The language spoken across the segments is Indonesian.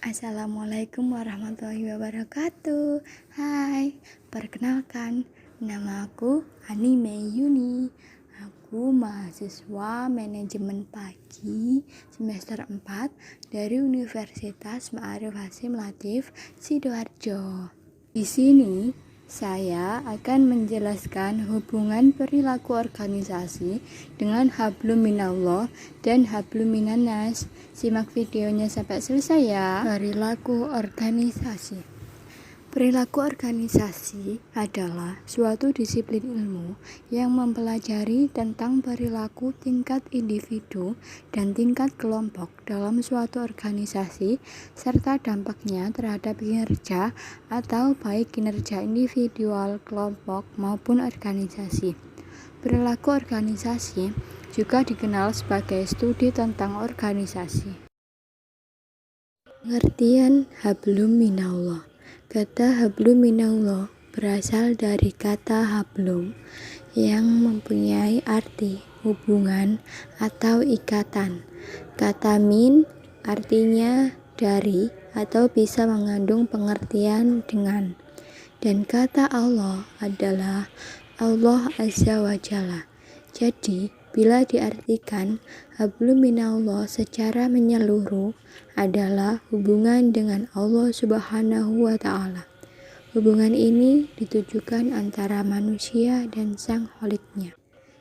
Assalamualaikum warahmatullahi wabarakatuh. Hai, perkenalkan, nama aku Ani Meyuni. Aku mahasiswa manajemen pagi semester 4 dari Universitas Ma'arif Hasyim Latif, Sidoarjo. Di sini saya akan menjelaskan hubungan perilaku organisasi dengan hablum minallah dan hablum minannas. Simak videonya sampai selesai ya. Perilaku organisasi. Perilaku organisasi adalah suatu disiplin ilmu yang mempelajari tentang perilaku tingkat individu dan tingkat kelompok dalam suatu organisasi serta dampaknya terhadap kinerja atau baik kinerja individual, kelompok maupun organisasi. Perilaku organisasi juga dikenal sebagai studi tentang organisasi. Pengertian hablum minallah. Kata hablum minallah berasal dari kata hablum yang mempunyai arti hubungan atau ikatan. Kata min artinya dari atau bisa mengandung pengertian dengan. Dan kata Allah adalah Allah Azza wa Jalla. Jadi, bila diartikan hablum minallah secara menyeluruh adalah hubungan dengan Allah Subhanahu wa Ta'ala. Hubungan ini ditujukan antara manusia dan Sang Kholiknya.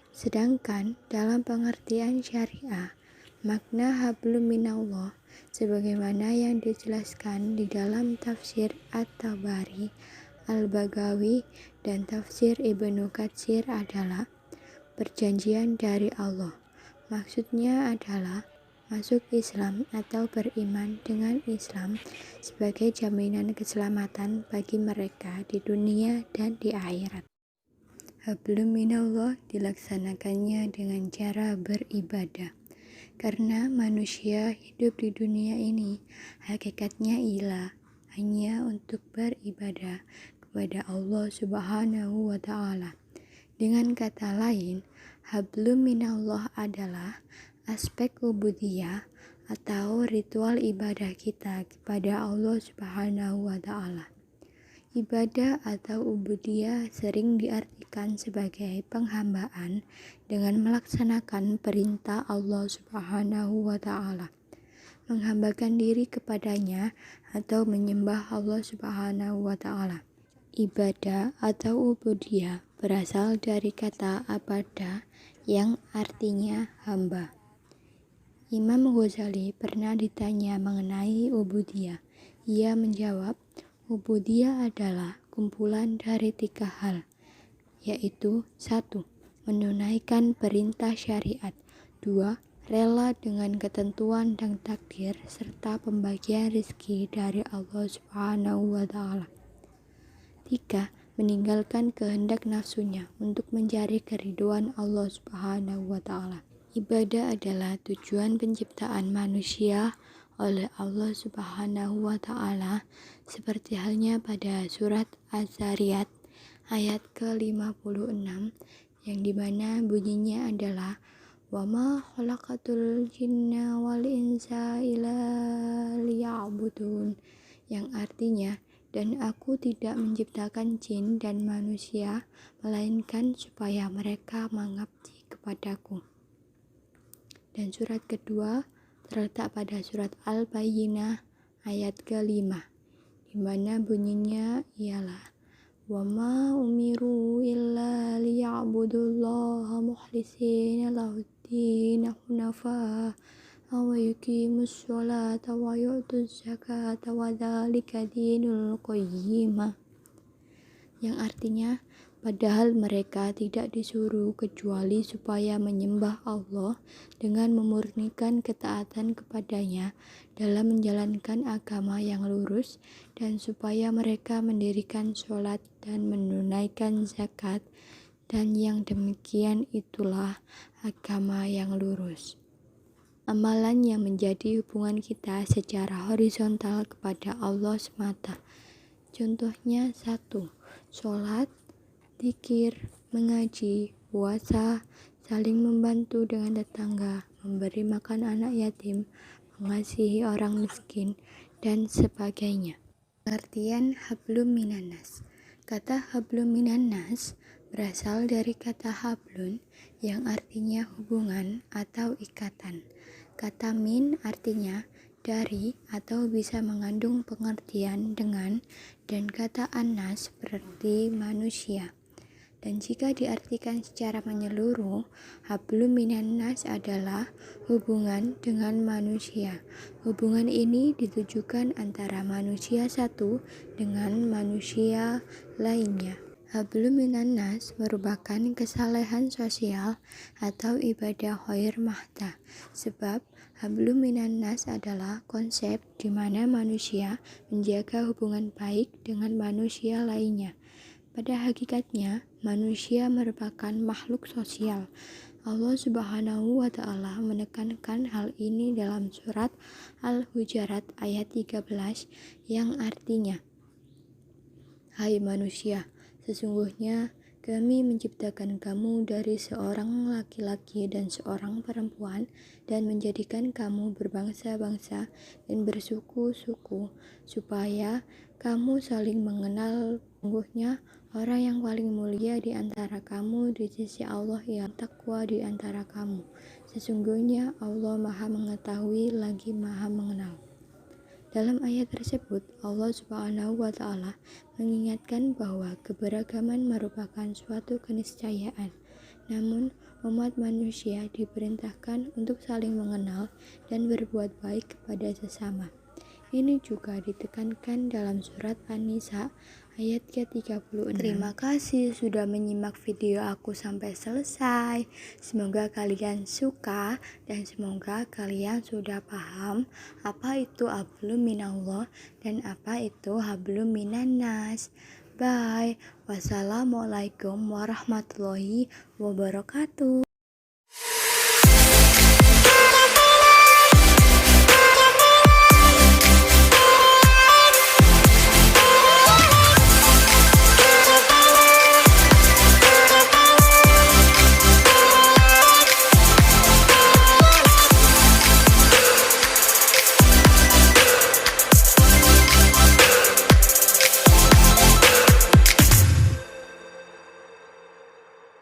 Sedangkan dalam pengertian syariah, makna hablum minallah sebagaimana yang dijelaskan di dalam tafsir At-Tabari, Al-Bagawi, dan tafsir Ibnu Katsir adalah perjanjian dari Allah. Maksudnya adalah masuk Islam atau beriman dengan Islam sebagai jaminan keselamatan bagi mereka di dunia dan di akhirat. Hablum minallah dilaksanakannya dengan cara beribadah. Karena manusia hidup di dunia ini hakikatnya ialah hanya untuk beribadah kepada Allah Subhanahu wa Ta'ala. Dengan kata lain, hablum minallah adalah aspek ubudiyah atau ritual ibadah kita kepada Allah Subhanahu wa Ta'ala. Ibadah atau ubudiyah sering diartikan sebagai penghambaan dengan melaksanakan perintah Allah Subhanahu wa Ta'ala, menghambakan diri kepadanya atau menyembah Allah Subhanahu wa Ta'ala. Ibadah atau ubudiyah berasal dari kata abada yang artinya hamba. Imam Ghazali pernah ditanya mengenai ubudiyah. Ia menjawab, ubudiyah adalah kumpulan dari 3 hal, yaitu 1. Menunaikan perintah syariat, 2. Rela dengan ketentuan dan takdir serta pembagian rezeki dari Allah Subhanahu wa Ta'ala, 3. Meninggalkan kehendak nafsunya untuk mencari keridhaan Allah Subhanahu wa Ta'ala. Ibadah adalah tujuan penciptaan manusia oleh Allah Subhanahu wa Ta'ala, seperti halnya pada surat Az-Zariyat ayat ke-56 yang dimana bunyinya adalah wa ma khalaqatul jinna wal insa illa liya'budun, yang artinya dan aku tidak menciptakan jin dan manusia melainkan supaya mereka mengabdi kepadaku. Dan surat kedua terletak pada surat Al-Bayyinah ayat ke-5 di mana bunyinya ialah wa ma umiru illa liya'budullaha mukhlishina lahuddin hunafa wa yuqimus sholata wa yu'tuz zakata wa dzalika dinul qayyimah, yang artinya padahal mereka tidak disuruh kecuali supaya menyembah Allah dengan memurnikan ketaatan kepadanya dalam menjalankan agama yang lurus, dan supaya mereka mendirikan sholat dan menunaikan zakat, dan yang demikian itulah agama yang lurus. Amalan yang menjadi hubungan kita secara horizontal kepada Allah semata. Contohnya 1. Sholat, zikir, mengaji, puasa, saling membantu dengan tetangga, memberi makan anak yatim, mengasihi orang miskin, dan sebagainya. Pengertian hablum minannas. Kata hablum minannas berasal dari kata hablun yang artinya hubungan atau ikatan. Kata min artinya dari atau bisa mengandung pengertian dengan, dan kata annas berarti manusia. Dan jika diartikan secara menyeluruh, hablum minannas adalah hubungan dengan manusia. Hubungan ini ditujukan antara manusia satu dengan manusia lainnya. Hablum minannas merupakan kesalehan sosial atau ibadah khair mahta, sebab hablum minannas adalah konsep di mana manusia menjaga hubungan baik dengan manusia lainnya. Pada hakikatnya, manusia merupakan makhluk sosial. Allah Subhanahu wa Ta'ala menekankan hal ini dalam surat Al-Hujurat ayat 13 yang artinya, "Hai manusia, sesungguhnya kami menciptakan kamu dari seorang laki-laki dan seorang perempuan dan menjadikan kamu berbangsa-bangsa dan bersuku-suku supaya kamu saling mengenal. Sesungguhnya orang yang paling mulia di antara kamu di sisi Allah yang takwa di antara kamu. Sesungguhnya Allah Maha Mengetahui lagi Maha Mengenal." Dalam ayat tersebut, Allah Subhanahu wa Ta'ala mengingatkan bahwa keberagaman merupakan suatu keniscayaan. Namun, umat manusia diperintahkan untuk saling mengenal dan berbuat baik kepada sesama. Ini juga ditekankan dalam surat An-Nisa ayat ke-36. Terima kasih sudah menyimak video aku sampai selesai. Semoga kalian suka dan semoga kalian sudah paham apa itu hablum minallah dan apa itu hablum minannas. Bye. Wassalamualaikum warahmatullahi wabarakatuh.